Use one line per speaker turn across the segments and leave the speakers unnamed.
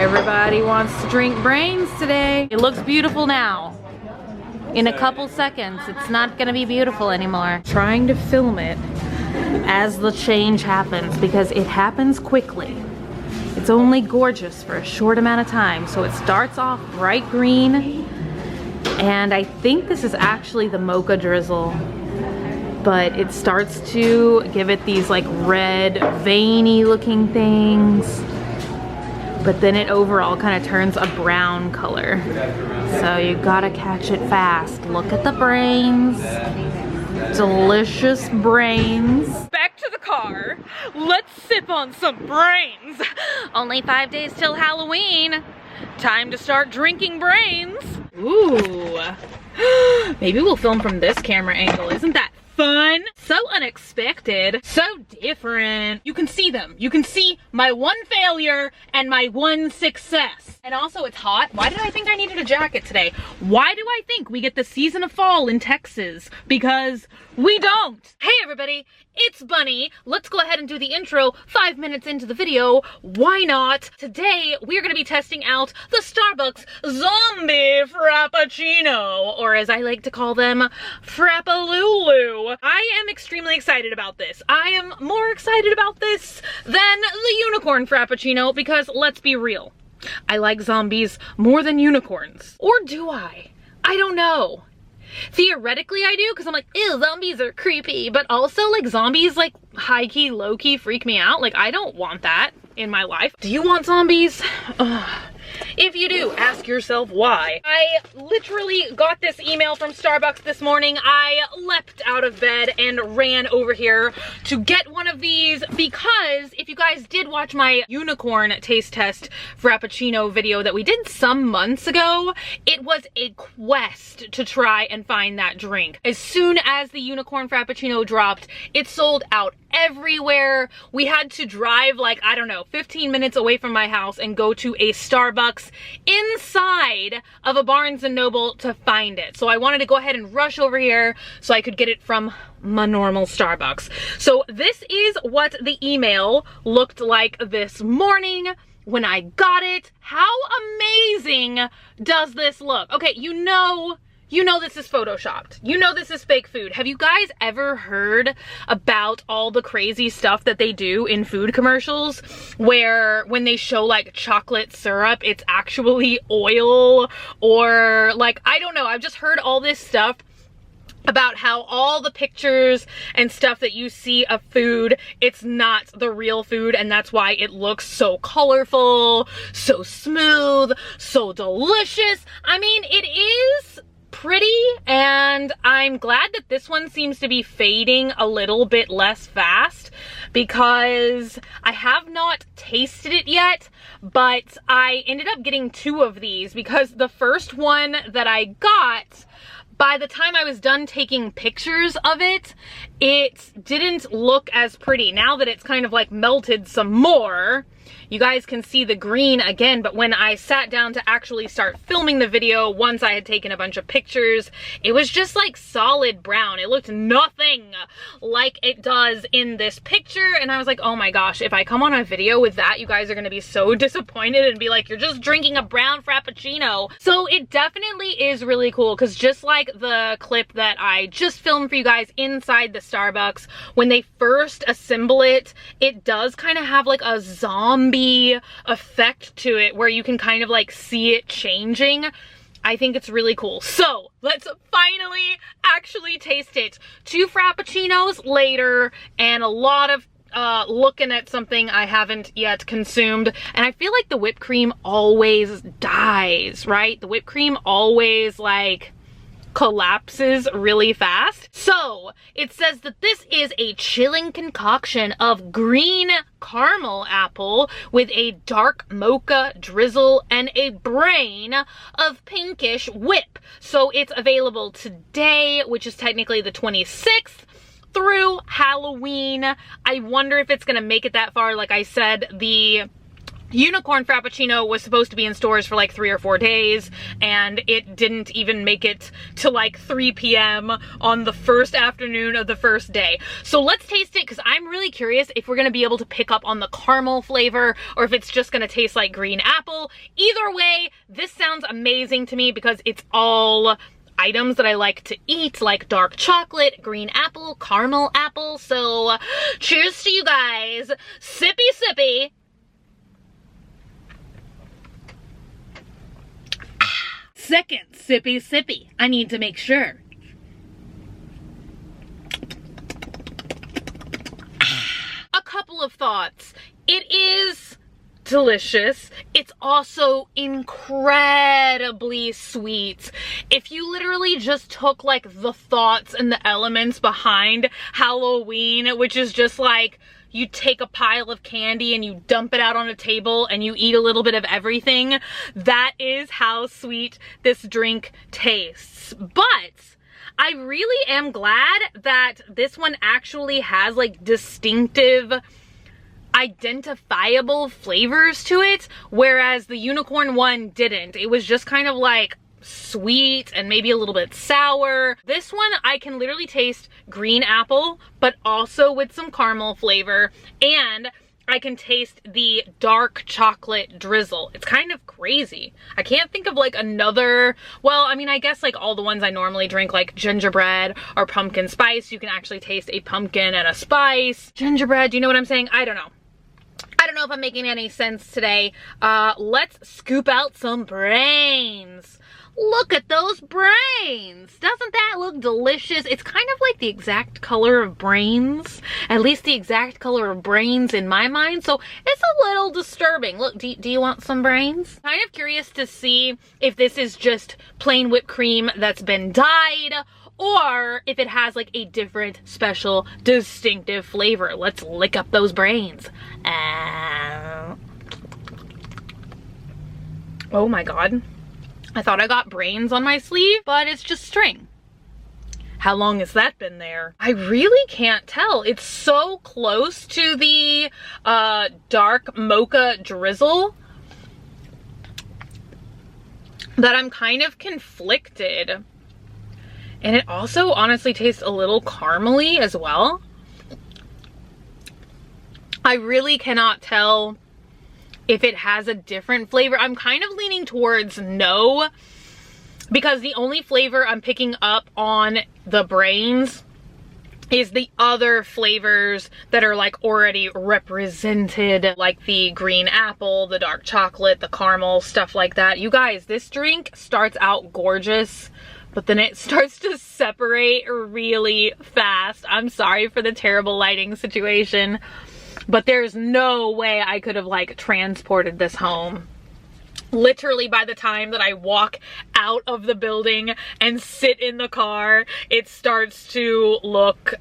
Everybody wants to drink brains today. It looks beautiful now. In a couple seconds, it's not gonna be beautiful anymore. Trying to film it as the change happens because it happens quickly. It's only gorgeous for a short amount of time. So it starts off bright green, and I think this is actually the mocha drizzle, but it starts to give it these like red, veiny looking things. But then it overall kind of turns a brown color. So you gotta catch it fast. Look at the brains. Delicious brains. Back to the car. Let's sip on some brains. Only 5 days till Halloween. Time to start drinking brains. Ooh. Maybe we'll film from this camera angle. Isn't that fun? So unexpected, so different. You can see them. You can see my one failure and my one success. And also it's hot. Why did I think I needed a jacket today? Why do I think we get the season of fall in Texas? Because we don't. Hey everybody, it's Bunny. Let's go ahead and do the intro 5 minutes into the video. Why not? Today, we're gonna be testing out the Starbucks Zombie Frappuccino, or as I like to call them, Frappalulu. I am extremely excited about this. I am more excited about this than the Unicorn Frappuccino because let's be real. I like zombies more than unicorns. Or do I? I don't know. Theoretically I do, because I'm like, ew, zombies are creepy, but also like zombies like high-key, low-key freak me out. Like I don't want that in my life. Do you want zombies? Ugh. If you do, ask yourself why. I literally got this email from Starbucks this morning. I leapt out of bed and ran over here to get one of these because if you guys did watch my unicorn taste test Frappuccino video that we did some months ago, it was a quest to try and find that drink. As soon as the unicorn Frappuccino dropped, it sold out everywhere. We had to drive like, I don't know, 15 minutes away from my house and go to a Starbucks inside of a Barnes & Noble to find it. So I wanted to go ahead and rush over here so I could get it from my normal Starbucks. So this is what the email looked like this morning when I got it. How amazing does this look? Okay, you know this is photoshopped. You know this is fake food. Have you guys ever heard about all the crazy stuff that they do in food commercials where when they show like chocolate syrup, it's actually oil, or like, I don't know, I've just heard all this stuff about how all the pictures and stuff that you see of food, it's not the real food, and that's why it looks so colorful, so smooth, so delicious. I mean, it is pretty, and I'm glad that this one seems to be fading a little bit less fast because I have not tasted it yet, but I ended up getting 2 of these because the first one that I got, by the time I was done taking pictures of it, it didn't look as pretty. Now that it's kind of like melted some more, you guys can see the green again, but when I sat down to actually start filming the video, once I had taken a bunch of pictures, it was just like solid brown. It looked nothing like it does in this picture, and I was like, oh my gosh, if I come on a video with that, you guys are gonna be so disappointed and be like, you're just drinking a brown Frappuccino. So it definitely is really cool, because just like the clip that I just filmed for you guys inside the Starbucks, when they first assemble it, it does kind of have like a zombie effect to it where you can kind of like see it changing. I think it's really cool. So let's finally actually taste it. 2 Frappuccinos later and a lot of looking at something I haven't yet consumed, and I feel like the whipped cream always dies, right? The whipped cream always like collapses really fast. So it says that this is a chilling concoction of green caramel apple with a dark mocha drizzle and a brain of pinkish whip. So it's available today, which is technically the 26th, through Halloween. I wonder if it's gonna make it that far. Like I said, the Unicorn Frappuccino was supposed to be in stores for like 3 or 4 days, and it didn't even make it to like 3 p.m. on the first afternoon of the first day. So let's taste it, because I'm really curious if we're gonna be able to pick up on the caramel flavor or if it's just gonna taste like green apple. Either way, this sounds amazing to me because it's all items that I like to eat, like dark chocolate, green apple, caramel apple. So cheers to you guys. Sippy sippy. Second sippy sippy. I need to make sure. A couple of thoughts. It is delicious. It's also incredibly sweet. If you literally just took like the thoughts and the elements behind Halloween, which is just like you take a pile of candy and you dump it out on a table and you eat a little bit of everything, that is how sweet this drink tastes. But I really am glad that this one actually has like distinctive, identifiable flavors to it, whereas the unicorn one didn't. It was just kind of like sweet and maybe a little bit sour. This one I can literally taste green apple, but also with some caramel flavor, and I can taste the dark chocolate drizzle. It's kind of crazy. I can't think of like another, well, I mean, I guess like all the ones I normally drink, like gingerbread or pumpkin spice, you can actually taste a pumpkin and a spice. Gingerbread, do you know what I'm saying? I don't know. I don't know if I'm making any sense today. Let's scoop out some brains. Look at those brains. Doesn't that look delicious? It's kind of like the exact color of brains. At least the exact color of brains in my mind. So it's a little disturbing. Look, do you want some brains? Kind of curious to see if this is just plain whipped cream that's been dyed, or if it has like a different, special, distinctive flavor. Let's lick up those brains. Oh my God. I thought I got brains on my sleeve, but it's just string. How long has that been there? I really can't tell. It's so close to the dark mocha drizzle that I'm kind of conflicted. And it also honestly tastes a little caramely as well. I really cannot tell if it has a different flavor. I'm kind of leaning towards no, because the only flavor I'm picking up on the brains is the other flavors that are like already represented, like the green apple, the dark chocolate, the caramel, stuff like that. You guys, this drink starts out gorgeous, but then it starts to separate really fast. I'm sorry for the terrible lighting situation, but there's no way I could have like transported this home. Literally by the time that I walk out of the building and sit in the car, it starts to look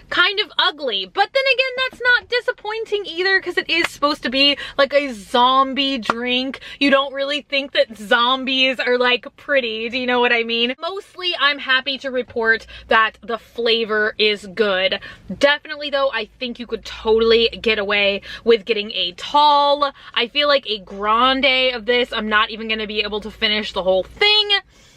kind of ugly. But then again, that's not disappointing either, because it is supposed to be like a zombie drink. You don't really think that zombies are like pretty, do you know what I mean? Mostly I'm happy to report that the flavor is good. Definitely though, I think you could totally get away with getting a tall. I feel like a grande of this, I'm not even gonna be able to finish the whole thing,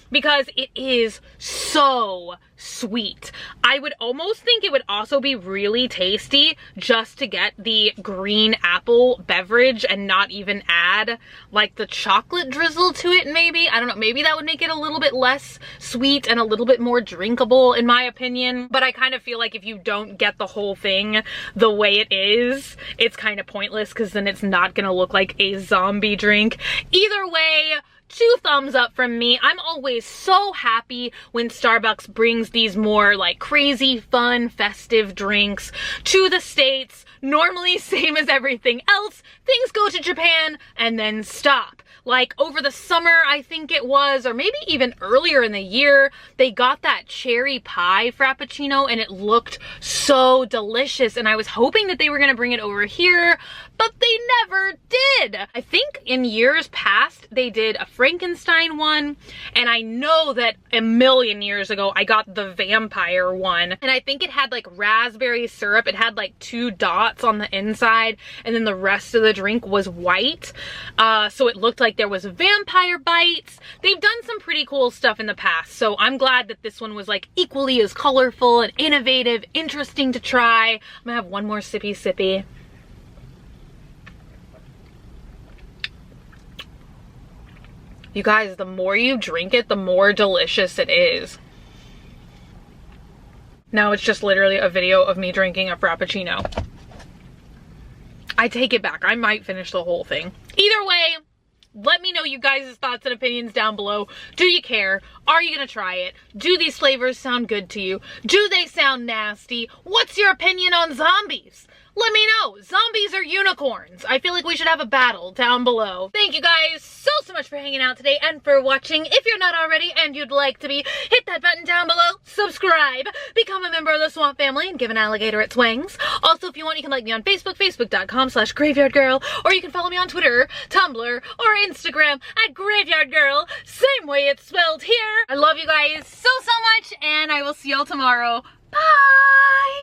because it is so sweet. I would almost think it would also be really tasty just to get the green apple beverage and not even add like the chocolate drizzle to it maybe. I don't know, maybe that would make it a little bit less sweet and a little bit more drinkable in my opinion. But I kind of feel like if you don't get the whole thing the way it is, it's kind of pointless, because then it's not gonna look like a zombie drink. Either way, 2 thumbs up from me. I'm always so happy when Starbucks brings these more like crazy, fun, festive drinks to the States. Normally, same as everything else, things go to Japan and then stop. Like over the summer, I think it was, or maybe even earlier in the year, they got that cherry pie Frappuccino and it looked so delicious. And I was hoping that they were gonna bring it over here, but they never did. I think in years past, they did a Frankenstein one, and I know that a million years ago, I got the vampire one, and I think it had like raspberry syrup. It had like 2 dots on the inside, and then the rest of the drink was white. So it looked like there was vampire bites. They've done some pretty cool stuff in the past, so I'm glad that this one was like equally as colorful and innovative, interesting to try. I'm gonna have one more sippy. You guys, the more you drink it, the more delicious it is. Now it's just literally a video of me drinking a Frappuccino. I take it back. I might finish the whole thing. Either way, let me know you guys' thoughts and opinions down below. Do you care? Are you gonna try it? Do these flavors sound good to you? Do they sound nasty? What's your opinion on zombies? Let me know. Zombies or unicorns? I feel like we should have a battle down below. Thank you guys so much for hanging out today and for watching. If you're not already and you'd like to be, hit that button down below, subscribe, become a member of the Swamp Family, and give an alligator its wings. Also, if you want, you can like me on Facebook, facebook.com/graveyardgirl, or you can follow me on Twitter, Tumblr, or Instagram at graveyardgirl, same way it's spelled here. I love you guys so much, and I will see y'all tomorrow. Bye!